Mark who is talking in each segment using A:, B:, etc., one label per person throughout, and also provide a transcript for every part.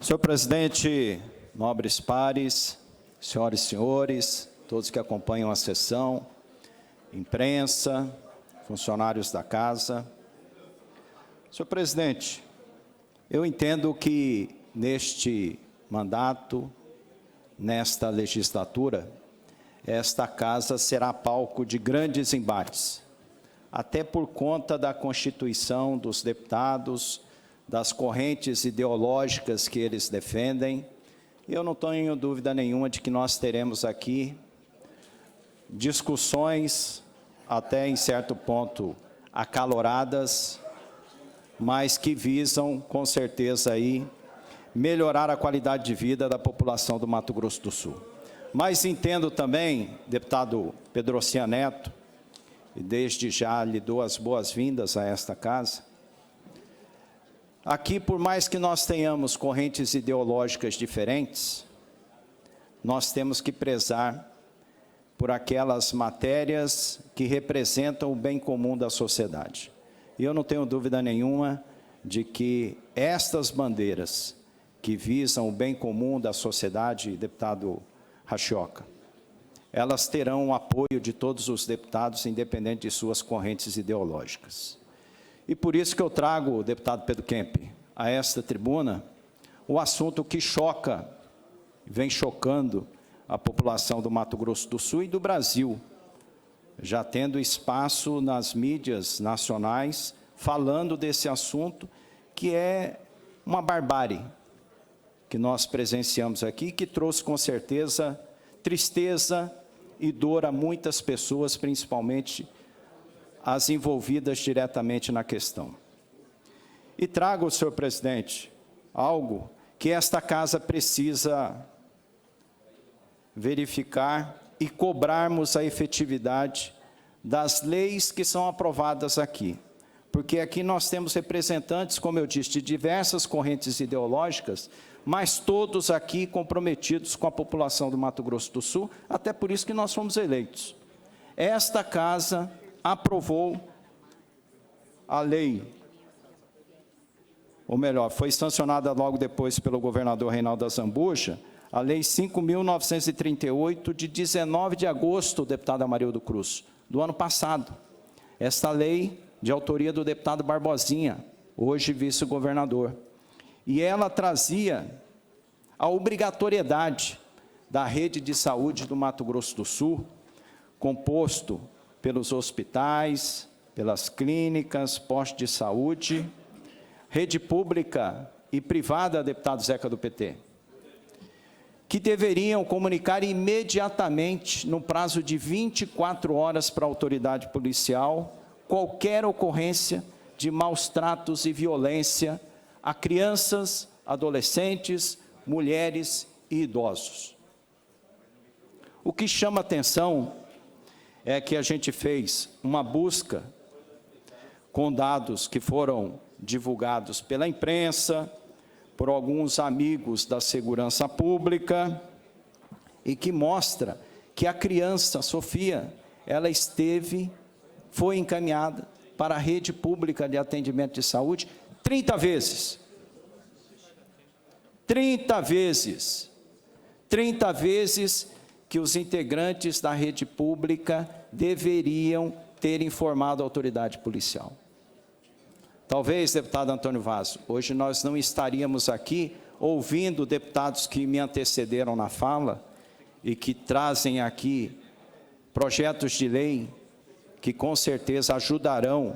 A: Senhor presidente, nobres pares, senhoras e senhores, todos que acompanham a sessão, imprensa, funcionários da casa. Senhor presidente, eu entendo que neste mandato, nesta legislatura, esta casa será palco de grandes embates, até por conta da constituição dos deputados, das correntes ideológicas que eles defendem. Eu não tenho dúvida nenhuma de que nós teremos aqui discussões, até em certo ponto acaloradas, mas que visam, com certeza, aí, melhorar a qualidade de vida da população do Mato Grosso do Sul. Mas entendo também, deputado Pedrocian Neto, e desde já lhe dou as boas-vindas a esta casa. Aqui, por mais que nós tenhamos correntes ideológicas diferentes, nós temos que prezar por aquelas matérias que representam o bem comum da sociedade. E eu não tenho dúvida nenhuma de que estas bandeiras que visam o bem comum da sociedade, deputado Rachioca, elas terão o apoio de todos os deputados, independente de suas correntes ideológicas. E por isso que eu trago, deputado Pedro Kemp, a esta tribuna, o assunto que choca, vem chocando a população do Mato Grosso do Sul e do Brasil, já tendo espaço nas mídias nacionais, falando desse assunto, que é uma barbárie que nós presenciamos aqui, que trouxe com certeza tristeza e dor a muitas pessoas, principalmente as envolvidas diretamente na questão. E trago, senhor presidente, algo que esta casa precisa verificar e cobrarmos a efetividade das leis que são aprovadas aqui. Porque aqui nós temos representantes, como eu disse, de diversas correntes ideológicas, mas todos aqui comprometidos com a população do Mato Grosso do Sul, até por isso que nós fomos eleitos. Esta casa aprovou a lei, ou melhor, foi sancionada logo depois pelo governador Reinaldo Azambuja, a Lei 5.938, de 19 de agosto, deputada Amarildo Cruz, do ano passado. Esta lei, de autoria do deputado Barbosinha, hoje vice-governador. E ela trazia a obrigatoriedade da rede de saúde do Mato Grosso do Sul, composto pelos hospitais, pelas clínicas, postos de saúde, rede pública e privada, deputado Zeca do PT, que deveriam comunicar imediatamente, no prazo de 24 horas para a autoridade policial, qualquer ocorrência de maus tratos e violência a crianças, adolescentes, mulheres e idosos. O que chama atenção é que a gente fez uma busca com dados que foram divulgados pela imprensa, por alguns amigos da segurança pública, e que mostra que a criança, Sofia, ela foi encaminhada para a rede pública de atendimento de saúde 30 vezes. 30 vezes. 30 vezes que os integrantes da rede pública deveriam ter informado a autoridade policial. Talvez, deputado Antônio Vaz, hoje nós não estaríamos aqui ouvindo deputados que me antecederam na fala e que trazem aqui projetos de lei que com certeza ajudarão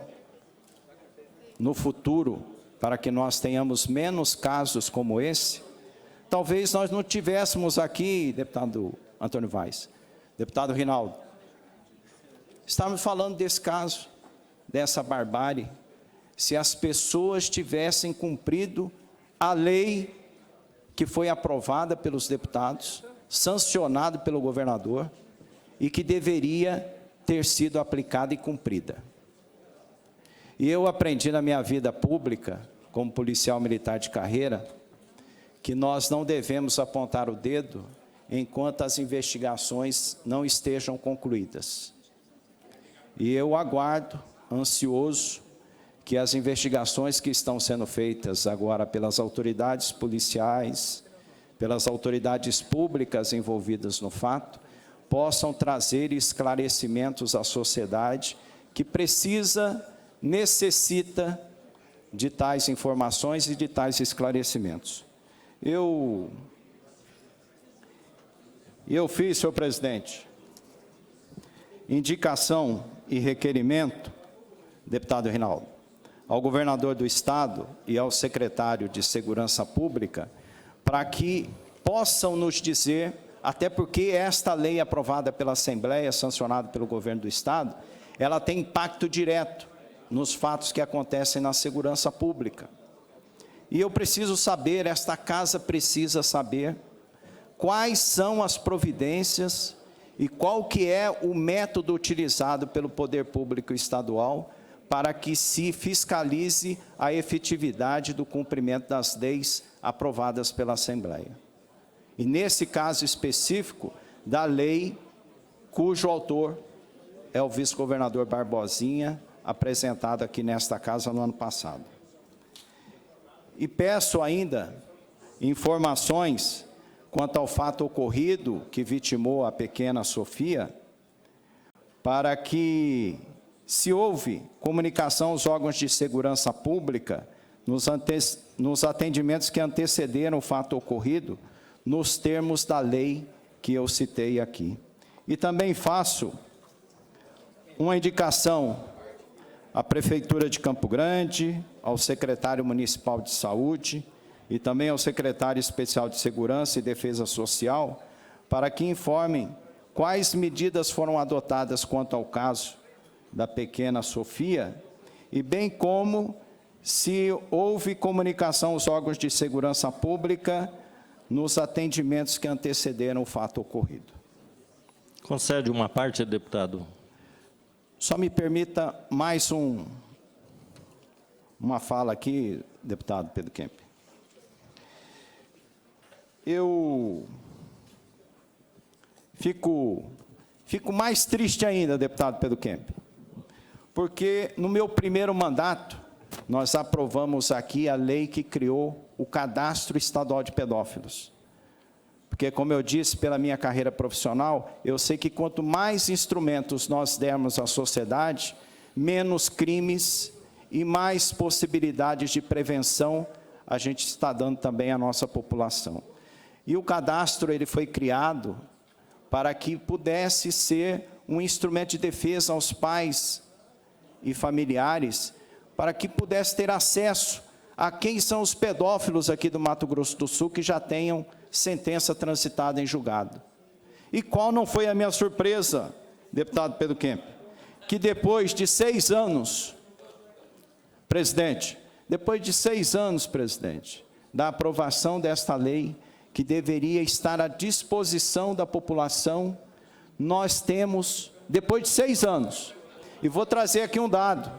A: no futuro para que nós tenhamos menos casos como esse. Talvez nós não tivéssemos aqui, deputado Antônio Vaz, deputado Rinaldo, estávamos falando desse caso, dessa barbárie, se as pessoas tivessem cumprido a lei que foi aprovada pelos deputados, sancionada pelo governador e que deveria ter sido aplicada e cumprida. E eu aprendi na minha vida pública, como policial militar de carreira, que nós não devemos apontar o dedo enquanto as investigações não estejam concluídas. E eu aguardo, ansioso, que as investigações que estão sendo feitas agora pelas autoridades policiais, pelas autoridades públicas envolvidas no fato, possam trazer esclarecimentos à sociedade que necessita de tais informações e de tais esclarecimentos. Eu fiz, senhor presidente, indicação e requerimento, deputado Reinaldo, ao governador do Estado e ao secretário de Segurança Pública, para que possam nos dizer, até porque esta lei aprovada pela Assembleia, sancionada pelo governo do Estado, ela tem impacto direto nos fatos que acontecem na segurança pública. E eu preciso saber, esta casa precisa saber, quais são as providências e qual que é o método utilizado pelo poder público estadual para que se fiscalize a efetividade do cumprimento das leis aprovadas pela Assembleia. E nesse caso específico, da lei cujo autor é o vice-governador Barbosinha, apresentado aqui nesta casa no ano passado. E peço ainda informações quanto ao fato ocorrido que vitimou a pequena Sofia, para que, se houve comunicação aos órgãos de segurança pública, nos atendimentos que antecederam o fato ocorrido, nos termos da lei que eu citei aqui. E também faço uma indicação à Prefeitura de Campo Grande, ao secretário municipal de saúde e também ao secretário especial de Segurança e Defesa Social, para que informem quais medidas foram adotadas quanto ao caso da pequena Sofia, e bem como se houve comunicação aos órgãos de segurança pública nos atendimentos que antecederam o fato ocorrido.
B: Concede uma parte, deputado.
A: Só me permita mais uma fala aqui, deputado Pedro Kemp. Eu fico mais triste ainda, deputado Pedro Kemp, porque no meu primeiro mandato, nós aprovamos aqui a lei que criou o Cadastro Estadual de Pedófilos. Porque, como eu disse, pela minha carreira profissional, eu sei que quanto mais instrumentos nós dermos à sociedade, menos crimes e mais possibilidades de prevenção a gente está dando também à nossa população. E o cadastro ele foi criado para que pudesse ser um instrumento de defesa aos pais e familiares, para que pudesse ter acesso a quem são os pedófilos aqui do Mato Grosso do Sul que já tenham sentença transitada em julgado. E qual não foi a minha surpresa, deputado Pedro Kemp, que depois de 6 anos, presidente, da aprovação desta lei, que deveria estar à disposição da população, nós temos, depois de 6 anos, e vou trazer aqui um dado,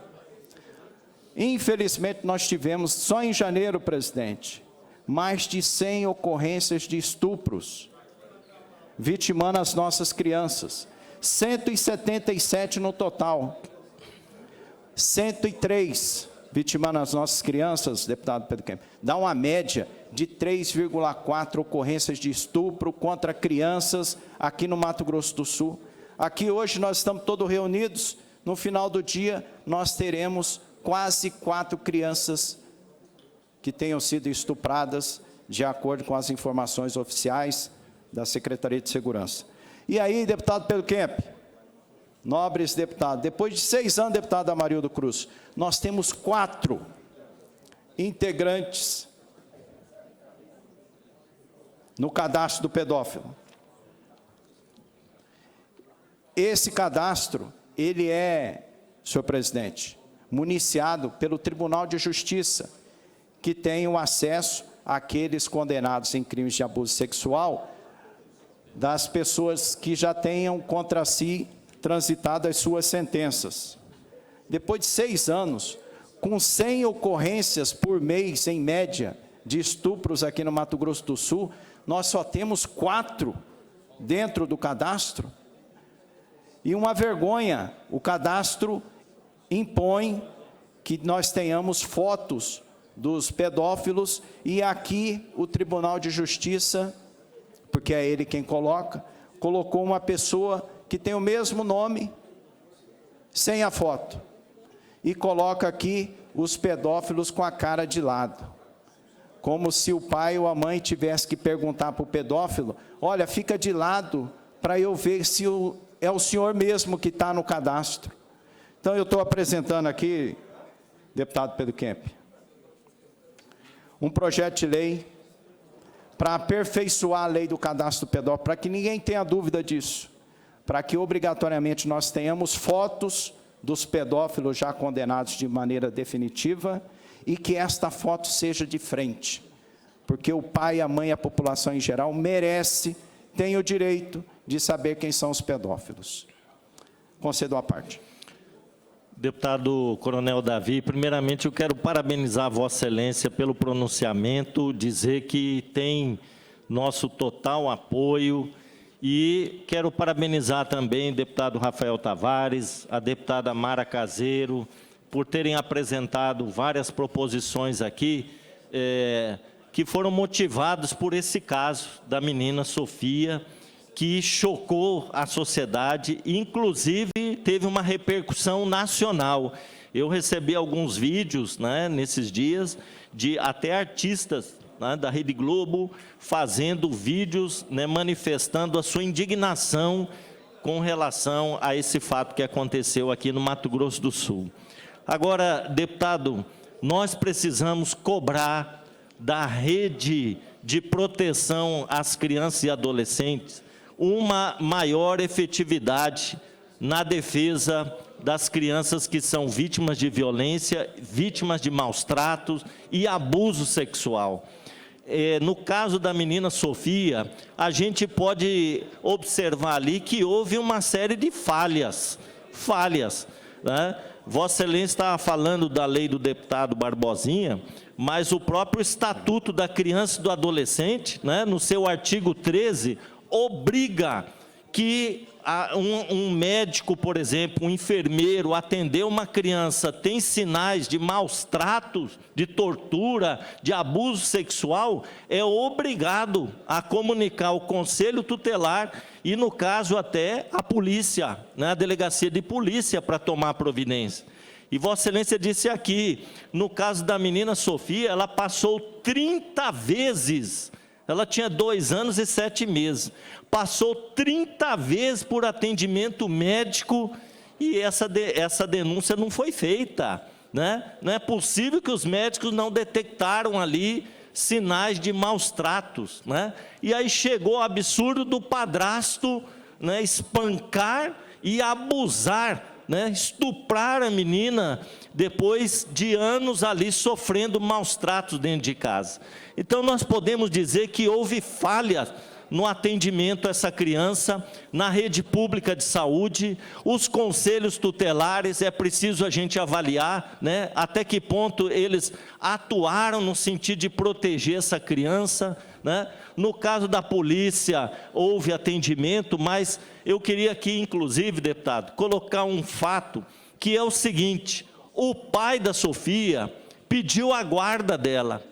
A: infelizmente nós tivemos, só em janeiro, presidente, mais de 100 ocorrências de estupros, vitimando as nossas crianças, 177 no total, 103 vitimando as nossas crianças, deputado Pedro Kemp, dá uma média de 3,4 ocorrências de estupro contra crianças aqui no Mato Grosso do Sul. Aqui hoje nós estamos todos reunidos, no final do dia nós teremos quase 4 crianças que tenham sido estupradas, de acordo com as informações oficiais da Secretaria de Segurança. E aí, deputado Pedro Kemp, nobres deputados, depois de 6 anos, deputado Amarildo Cruz, nós temos 4 integrantes no cadastro do pedófilo. Esse cadastro, ele é, senhor presidente, municiado pelo Tribunal de Justiça, que tem o acesso àqueles condenados em crimes de abuso sexual, das pessoas que já tenham contra si transitado as suas sentenças. Depois de 6 anos, com 100 ocorrências por mês, em média, de estupros aqui no Mato Grosso do Sul, nós só temos 4 dentro do cadastro. E uma vergonha, o cadastro impõe que nós tenhamos fotos dos pedófilos, e aqui o Tribunal de Justiça, porque é ele quem colocou uma pessoa que tem o mesmo nome, sem a foto, e coloca aqui os pedófilos com a cara de lado, como se o pai ou a mãe tivesse que perguntar para o pedófilo: olha, fica de lado para eu ver se é o senhor mesmo que está no cadastro. Então, eu estou apresentando aqui, deputado Pedro Kemp, um projeto de lei para aperfeiçoar a lei do cadastro pedófilo, para que ninguém tenha dúvida disso, para que obrigatoriamente nós tenhamos fotos dos pedófilos já condenados de maneira definitiva, e que esta foto seja de frente, porque o pai, a mãe e a população em geral merece, tem o direito de saber quem são os pedófilos. Concedo a parte.
B: Deputado Coronel Davi, primeiramente eu quero parabenizar Vossa Excelência pelo pronunciamento, dizer que tem nosso total apoio, e quero parabenizar também o deputado Rafael Tavares, a deputada Mara Caseiro, por terem apresentado várias proposições aqui, que foram motivadas por esse caso da menina Sofia, que chocou a sociedade, inclusive teve uma repercussão nacional. Eu recebi alguns vídeos, né, nesses dias, de até artistas, né, da Rede Globo, fazendo vídeos, né, manifestando a sua indignação com relação a esse fato que aconteceu aqui no Mato Grosso do Sul. Agora, deputado, nós precisamos cobrar da rede de proteção às crianças e adolescentes uma maior efetividade na defesa das crianças que são vítimas de violência, vítimas de maus tratos e abuso sexual. No caso da menina Sofia, a gente pode observar ali que houve uma série de falhas, né? Vossa Excelência estava falando da lei do deputado Barbosinha, mas o próprio Estatuto da Criança e do Adolescente, né, no seu artigo 13, obriga que um médico, por exemplo, um enfermeiro, atender uma criança, tem sinais de maus tratos, de tortura, de abuso sexual, é obrigado a comunicar ao Conselho Tutelar e, no caso, até a polícia, né, a delegacia de polícia, para tomar providência. E Vossa Excelência disse aqui, no caso da menina Sofia, ela passou 30 vezes, ela tinha 2 anos e 7 meses, passou 30 vezes por atendimento médico, e essa denúncia não foi feita, né? Não é possível que os médicos não detectaram ali sinais de maus tratos, né? E aí chegou o absurdo do padrasto, né, espancar e abusar, né, estuprar a menina, depois de anos ali sofrendo maus tratos dentro de casa. Então, nós podemos dizer que houve falhas no atendimento a essa criança, na rede pública de saúde, os conselhos tutelares, é preciso a gente avaliar, né, até que ponto eles atuaram no sentido de proteger essa criança, né? No caso da polícia, houve atendimento, mas eu queria aqui, inclusive, deputado, colocar um fato, que é o seguinte: o pai da Sofia pediu a guarda dela,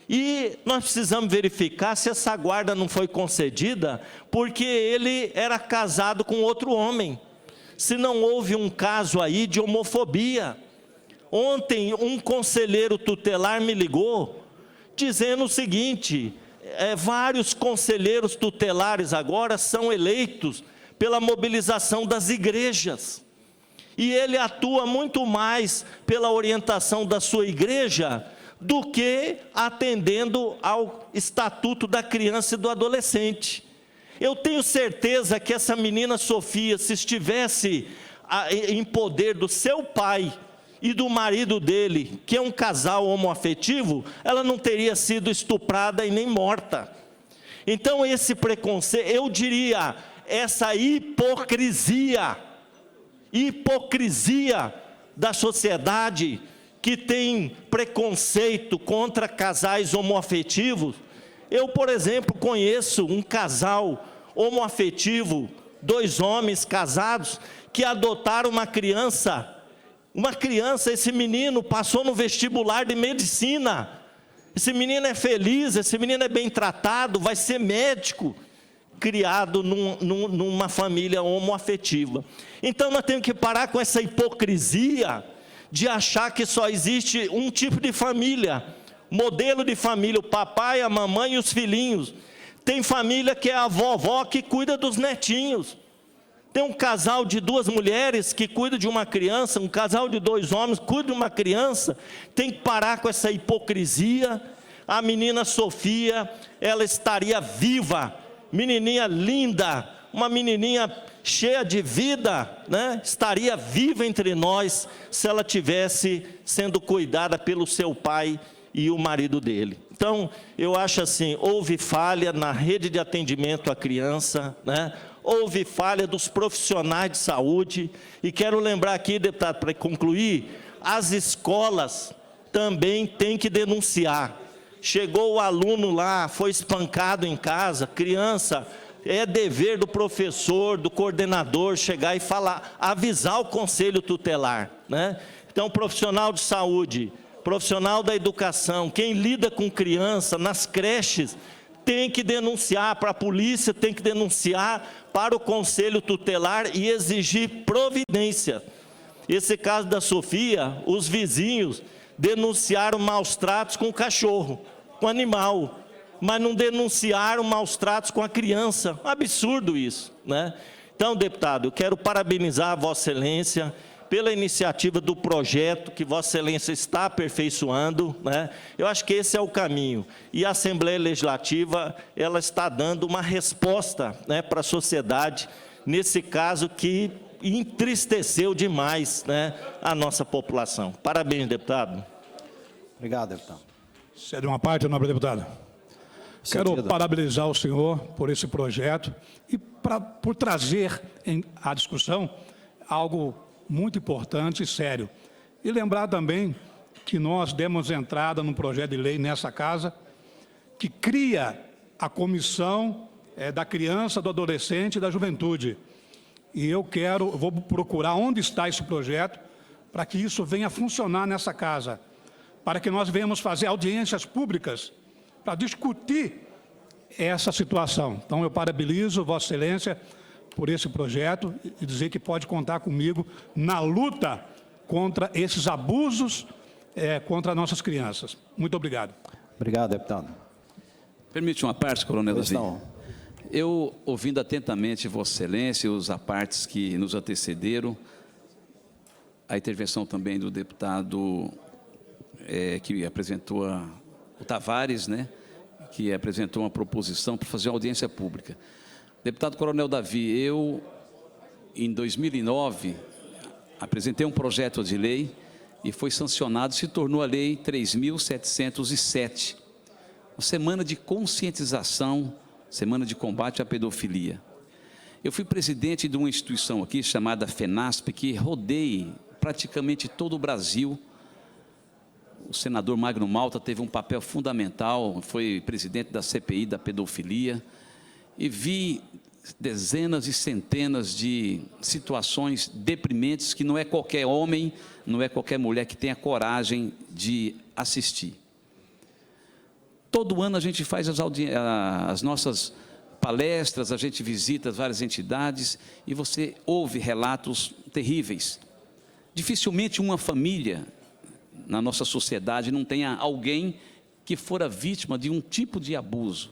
B: e nós precisamos verificar se essa guarda não foi concedida porque ele era casado com outro homem, se não houve um caso aí de homofobia. Ontem um conselheiro tutelar me ligou, dizendo o seguinte: vários conselheiros tutelares agora são eleitos pela mobilização das igrejas, e ele atua muito mais pela orientação da sua igreja do que atendendo ao Estatuto da Criança e do Adolescente. Eu tenho certeza que essa menina Sofia, se estivesse em poder do seu pai e do marido dele, que é um casal homoafetivo, ela não teria sido estuprada e nem morta. Então, esse preconceito, eu diria, essa hipocrisia da sociedade, que tem preconceito contra casais homoafetivos. Eu, por exemplo, conheço um casal homoafetivo, 2 homens casados, que adotaram uma criança Uma criança, esse menino passou no vestibular de medicina. Esse menino é feliz, esse menino é bem tratado, vai ser médico, criado numa família homoafetiva. Então nós temos que parar com essa hipocrisia de achar que só existe um tipo de família, modelo de família, o papai, a mamãe e os filhinhos. Tem família que é a vovó que cuida dos netinhos. Tem um casal de 2 mulheres que cuida de uma criança, um casal de 2 homens cuida de uma criança. Tem que parar com essa hipocrisia. A menina Sofia, ela estaria viva, menininha linda, uma menininha cheia de vida, né? Estaria viva entre nós se ela tivesse sendo cuidada pelo seu pai e o marido dele. Então, eu acho assim, houve falha na rede de atendimento à criança, né? Houve falha dos profissionais de saúde, e quero lembrar aqui, deputado, para concluir, as escolas também têm que denunciar. Chegou o aluno lá, foi espancado em casa, criança, é dever do professor, do coordenador, chegar e falar, avisar o conselho tutelar, né? Então, profissional de saúde, profissional da educação, quem lida com criança nas creches, tem que denunciar para a polícia, tem que denunciar para o conselho tutelar e exigir providência. Esse caso da Sofia, os vizinhos denunciaram maus tratos com o cachorro, com o animal, mas não denunciaram maus tratos com a criança. Um absurdo isso, né? Então, deputado, eu quero parabenizar a Vossa Excelência pela iniciativa do projeto que Vossa Excelência está aperfeiçoando, né? Eu acho que esse é o caminho. E a Assembleia Legislativa, ela está dando uma resposta, né, para a sociedade, nesse caso que entristeceu demais, né, a nossa população. Parabéns, deputado.
A: Obrigado, deputado.
C: Cede uma parte, nobre deputado. Quero parabenizar o senhor por esse projeto e por trazer à discussão algo muito importante e sério. E lembrar também que nós demos entrada num projeto de lei nessa casa que cria a comissão da criança, do adolescente e da juventude. E vou procurar onde está esse projeto para que isso venha a funcionar nessa casa, para que nós venhamos fazer audiências públicas para discutir essa situação. Então, eu parabenizo Vossa Excelência por esse projeto e dizer que pode contar comigo na luta contra esses abusos contra nossas crianças. Muito obrigado.
A: Obrigado, deputado.
D: Permite uma parte, coronel Davi? Eu, ouvindo atentamente Vossa Excelência e os apartes que nos antecederam, a intervenção também do deputado que apresentou o Tavares, né, que apresentou uma proposição para fazer uma audiência pública. Deputado Coronel Davi, eu, em 2009, apresentei um projeto de lei e foi sancionado, se tornou a Lei 3.707, uma semana de conscientização, semana de combate à pedofilia. Eu fui presidente de uma instituição aqui chamada FENASP, que rodeia praticamente todo o Brasil. O senador Magno Malta teve um papel fundamental, foi presidente da CPI da pedofilia, e vi dezenas e centenas de situações deprimentes que não é qualquer homem, não é qualquer mulher que tenha coragem de assistir. Todo ano a gente faz as nossas palestras, a gente visita várias entidades e você ouve relatos terríveis. Dificilmente uma família na nossa sociedade não tenha alguém que fora vítima de um tipo de abuso.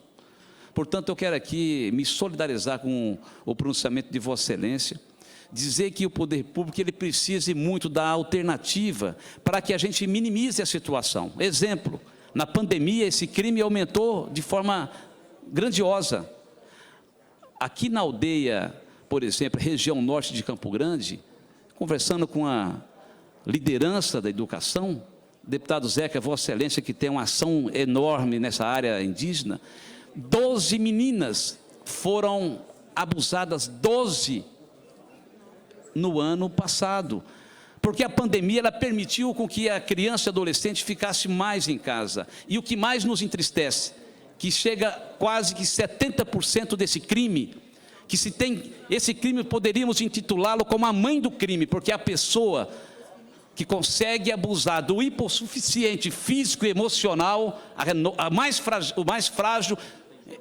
D: Portanto, eu quero aqui me solidarizar com o pronunciamento de Vossa Excelência, dizer que o poder público ele precisa muito da alternativa para que a gente minimize a situação. Exemplo, na pandemia esse crime aumentou de forma grandiosa. Aqui na aldeia, por exemplo, região norte de Campo Grande, conversando com a liderança da educação, deputado Zeca, Vossa Excelência, que tem uma ação enorme nessa área indígena, 12 meninas foram abusadas, 12 no ano passado, porque a pandemia ela permitiu com que a criança e adolescente ficasse mais em casa. E o que mais nos entristece, que chega quase que 70% desse crime, que esse crime poderíamos intitulá-lo como a mãe do crime, porque a pessoa que consegue abusar do hipossuficiente físico e emocional, o mais frágil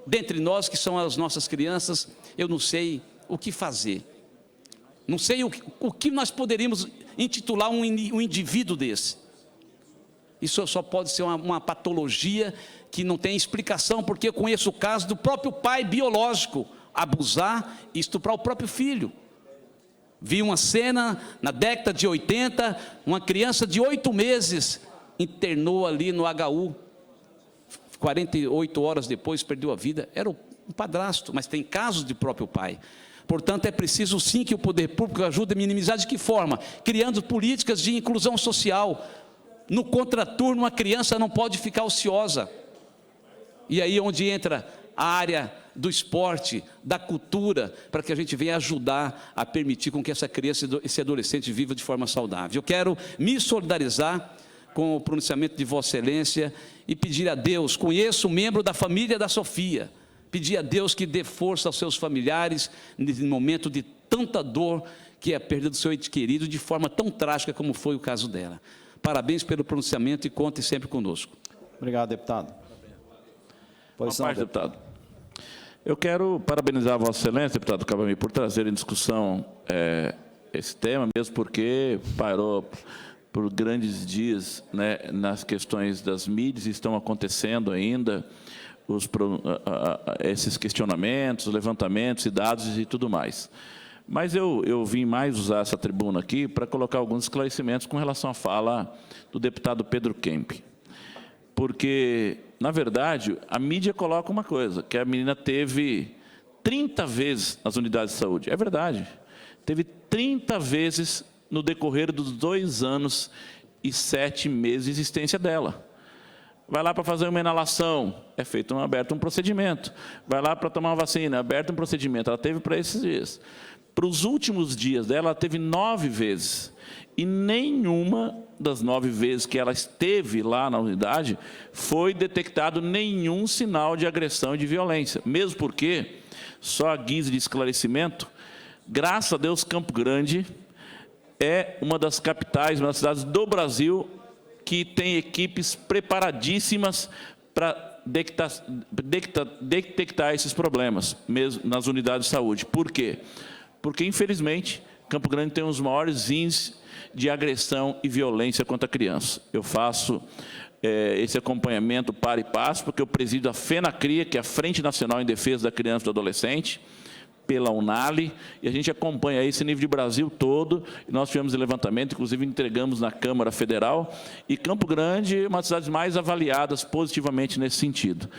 D: dentre nós, que são as nossas crianças, eu não sei o que fazer. Não sei o que nós poderíamos intitular um indivíduo desse. Isso só pode ser uma patologia que não tem explicação, porque eu conheço o caso do próprio pai biológico abusar e estuprar o próprio filho. Vi uma cena na década de 80, uma criança de 8 meses internou ali no HU, 48 horas depois perdeu a vida. Era um padrasto, mas tem casos de próprio pai. Portanto, é preciso sim que o poder público ajude a minimizar. De que forma? Criando políticas de inclusão social. No contraturno, a criança não pode ficar ociosa. E aí onde entra a área do esporte, da cultura, para que a gente venha ajudar a permitir com que essa criança, esse adolescente viva de forma saudável. Eu quero me solidarizar com o pronunciamento de Vossa Excelência e pedir a Deus, conheço um membro da família da Sofia, pedir a Deus que dê força aos seus familiares nesse momento de tanta dor, que é a perda do seu ente querido, de forma tão trágica como foi o caso dela. Parabéns pelo pronunciamento e contem sempre conosco.
A: Obrigado, deputado.
E: Boa tarde, deputado. Eu quero parabenizar a Vossa Excelência, deputado Cabamim, por trazer em discussão esse tema, mesmo porque parou por grandes dias, né, nas questões das mídias, estão acontecendo ainda esses questionamentos, levantamentos e dados e tudo mais. Mas eu vim mais usar essa tribuna aqui para colocar alguns esclarecimentos com relação à fala do deputado Pedro Kemp. Porque, na verdade, a mídia coloca uma coisa, que a menina teve 30 vezes nas unidades de saúde. É verdade. Teve 30 vezes no decorrer dos 2 anos e 7 meses de existência dela. Vai lá para fazer uma inalação, é feito aberto um procedimento. Vai lá para tomar uma vacina, é aberto um procedimento. Ela teve para esses dias. Para os últimos dias dela, ela teve 9 vezes. E nenhuma das 9 vezes que ela esteve lá na unidade foi detectado nenhum sinal de agressão e de violência. Mesmo porque, só a guisa de esclarecimento, graças a Deus, Campo Grande é uma das capitais, uma das cidades do Brasil que tem equipes preparadíssimas para detectar esses problemas, mesmo nas unidades de saúde. Por quê? Porque, infelizmente, Campo Grande tem os maiores índices de agressão e violência contra a criança. Eu faço esse acompanhamento para e passo, porque eu presido a FENACRIA, que é a Frente Nacional em Defesa da Criança e do Adolescente, pela UNALI, e a gente acompanha esse nível de Brasil todo, e nós tivemos levantamento, inclusive entregamos na Câmara Federal, e Campo Grande é uma das cidades mais avaliadas positivamente nesse sentido.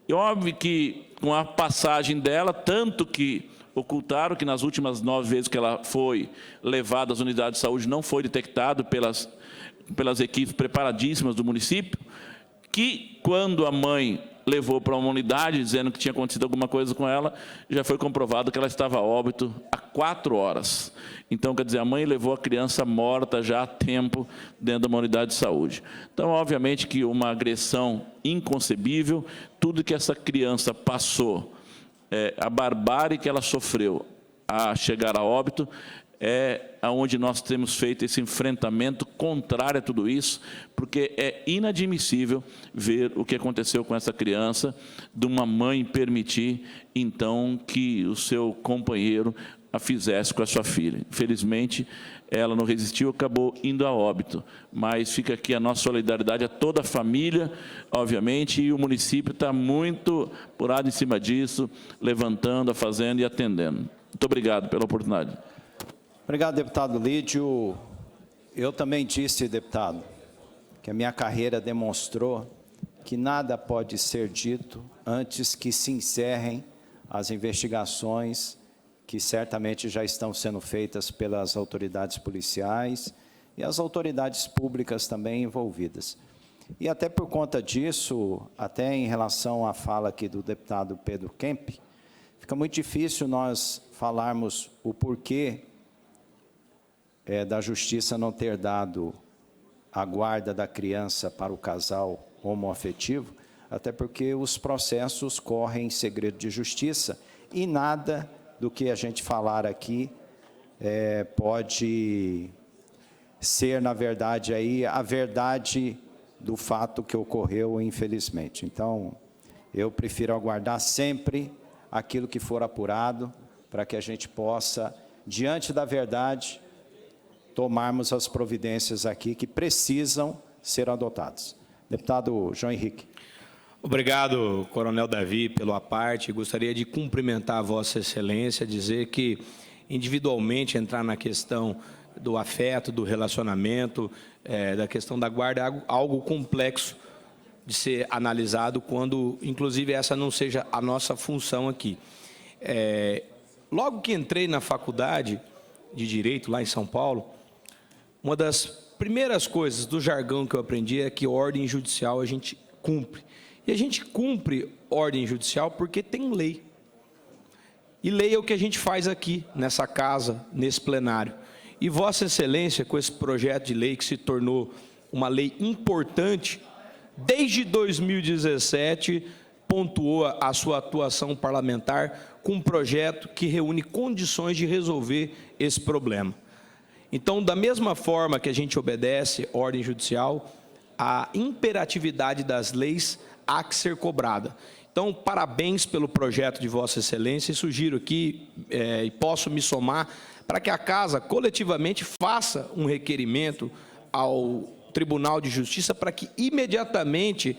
E: E óbvio que, com a passagem dela, tanto que ocultaram que nas últimas 9 vezes que ela foi levada às unidades de saúde não foi detectado pelas equipes preparadíssimas do município, que quando a mãe levou para uma unidade dizendo que tinha acontecido alguma coisa com ela, já foi comprovado que ela estava a óbito há 4 horas. Então, quer dizer, a mãe levou a criança morta já há tempo dentro de uma unidade de saúde. Então, obviamente que uma agressão inconcebível, tudo que essa criança passou, a barbárie que ela sofreu a chegar a óbito, é onde nós temos feito esse enfrentamento contrário a tudo isso, porque é inadmissível ver o que aconteceu com essa criança, de uma mãe permitir, então, que o seu companheiro a fizesse com a sua filha. Infelizmente, ela não resistiu, acabou indo a óbito, mas fica aqui a nossa solidariedade a toda a família, obviamente, e o município está muito apurado em cima disso, levantando, fazendo e atendendo. Muito obrigado pela oportunidade.
A: Obrigado, deputado Lídio. Eu também disse, deputado, que a minha carreira demonstrou que nada pode ser dito antes que se encerrem as investigações que certamente já estão sendo feitas pelas autoridades policiais e as autoridades públicas também envolvidas. E até por conta disso, até em relação à fala aqui do deputado Pedro Kemp, fica muito difícil nós falarmos o porquê da Justiça não ter dado a guarda da criança para o casal homoafetivo, até porque os processos correm em segredo de justiça e nada do que a gente falar aqui pode ser, na verdade, aí a verdade do fato que ocorreu, infelizmente. Então, eu prefiro aguardar sempre aquilo que for apurado, para que a gente possa, diante da verdade, tomarmos as providências aqui que precisam ser adotadas. Deputado João Henrique.
F: Obrigado, Coronel Davi, pela parte. Gostaria de cumprimentar a Vossa Excelência, dizer que, individualmente, entrar na questão do afeto, do relacionamento, da questão da guarda, é algo complexo de ser analisado, quando, inclusive, essa não seja a nossa função aqui. Logo que entrei na faculdade de Direito, lá em São Paulo, uma das primeiras coisas do jargão que eu aprendi é que ordem judicial a gente cumpre. E a gente cumpre ordem judicial porque tem lei. E lei é o que a gente faz aqui, nessa casa, nesse plenário. E Vossa Excelência, com esse projeto de lei que se tornou uma lei importante, desde 2017, pontuou a sua atuação parlamentar com um projeto que reúne condições de resolver esse problema. Então, da mesma forma que a gente obedece ordem judicial, a imperatividade das leis há que ser cobrada. Então, parabéns pelo projeto de Vossa Excelência, e sugiro aqui, e posso me somar, para que a Casa, coletivamente, faça um requerimento ao Tribunal de Justiça para que, imediatamente,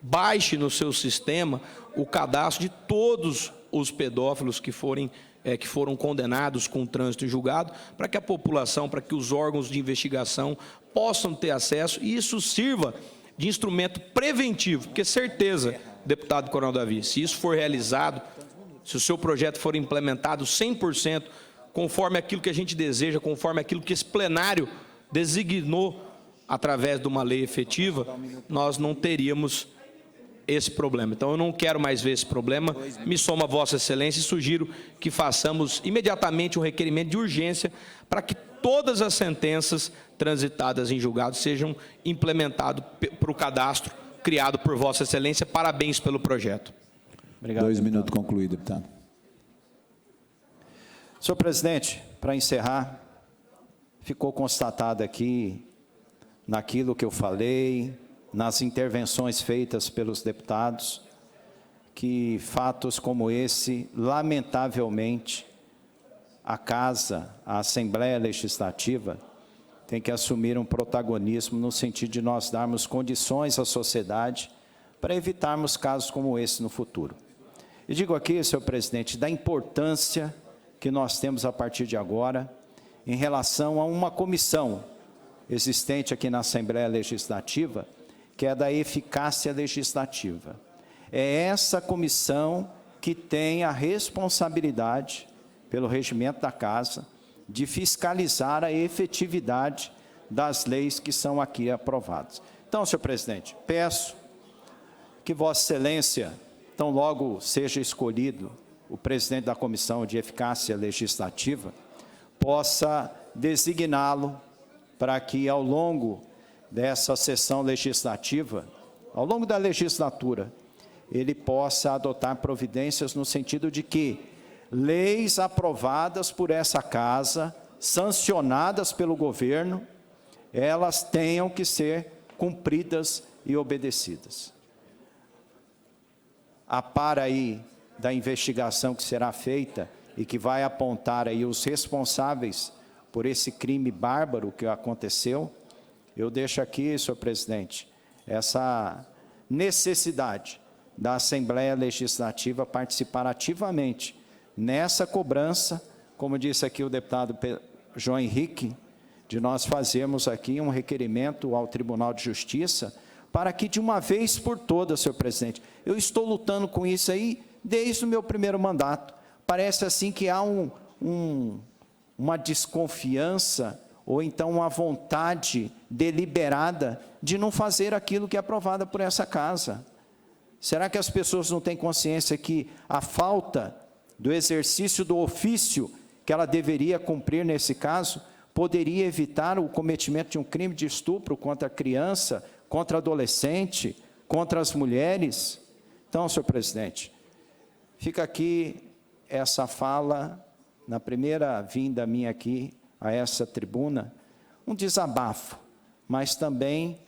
F: baixe no seu sistema o cadastro de todos os pedófilos que foram condenados com trânsito em julgado, para que a população, para que os órgãos de investigação possam ter acesso, e isso sirva de instrumento preventivo, porque certeza, deputado Coronel Davi, se isso for realizado, se o seu projeto for implementado 100%, conforme aquilo que a gente deseja, conforme aquilo que esse plenário designou através de uma lei efetiva, nós não teríamos esse problema. Então, eu não quero mais ver esse problema, me somo a Vossa Excelência e sugiro que façamos imediatamente um requerimento de urgência para que todas as sentenças transitadas em julgado sejam implementadas para o cadastro criado por Vossa Excelência. Parabéns pelo projeto.
A: Obrigado.
G: 2 minutos concluído, deputado.
A: Senhor presidente, para encerrar, ficou constatado aqui, naquilo que eu falei, nas intervenções feitas pelos deputados, que fatos como esse, lamentavelmente, a Casa, a Assembleia Legislativa, tem que assumir um protagonismo no sentido de nós darmos condições à sociedade para evitarmos casos como esse no futuro. E digo aqui, senhor presidente, da importância que nós temos a partir de agora em relação a uma comissão existente aqui na Assembleia Legislativa, que é da eficácia legislativa. É essa comissão que tem a responsabilidade, pelo regimento da Casa, de fiscalizar a efetividade das leis que são aqui aprovadas. Então, senhor presidente, peço que Vossa Excelência, tão logo seja escolhido o presidente da Comissão de Eficácia Legislativa, possa designá-lo para que, ao longo dessa sessão legislativa, ao longo da legislatura, ele possa adotar providências no sentido de que leis aprovadas por essa Casa, sancionadas pelo governo, elas tenham que ser cumpridas e obedecidas. A par aí da investigação que será feita e que vai apontar aí os responsáveis por esse crime bárbaro que aconteceu, eu deixo aqui, senhor presidente, essa necessidade da Assembleia Legislativa participar ativamente nessa cobrança, como disse aqui o deputado João Henrique, de nós fazermos aqui um requerimento ao Tribunal de Justiça, para que de uma vez por todas, senhor presidente, eu estou lutando com isso aí desde o meu primeiro mandato. Parece assim que há uma desconfiança, ou então uma vontade deliberada de não fazer aquilo que é aprovado por essa Casa. Será que as pessoas não têm consciência que a falta do exercício do ofício que ela deveria cumprir nesse caso, poderia evitar o cometimento de um crime de estupro contra a criança, contra a adolescente, contra as mulheres? Então, senhor presidente, fica aqui essa fala, na primeira vinda minha aqui a essa tribuna, um desabafo, mas também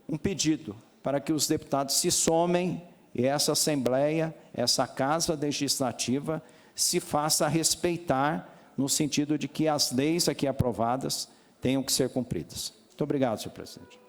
A: um pedido para que os deputados se somem e essa Assembleia, essa Casa Legislativa, se faça respeitar no sentido de que as leis aqui aprovadas tenham que ser cumpridas. Muito obrigado, senhor presidente.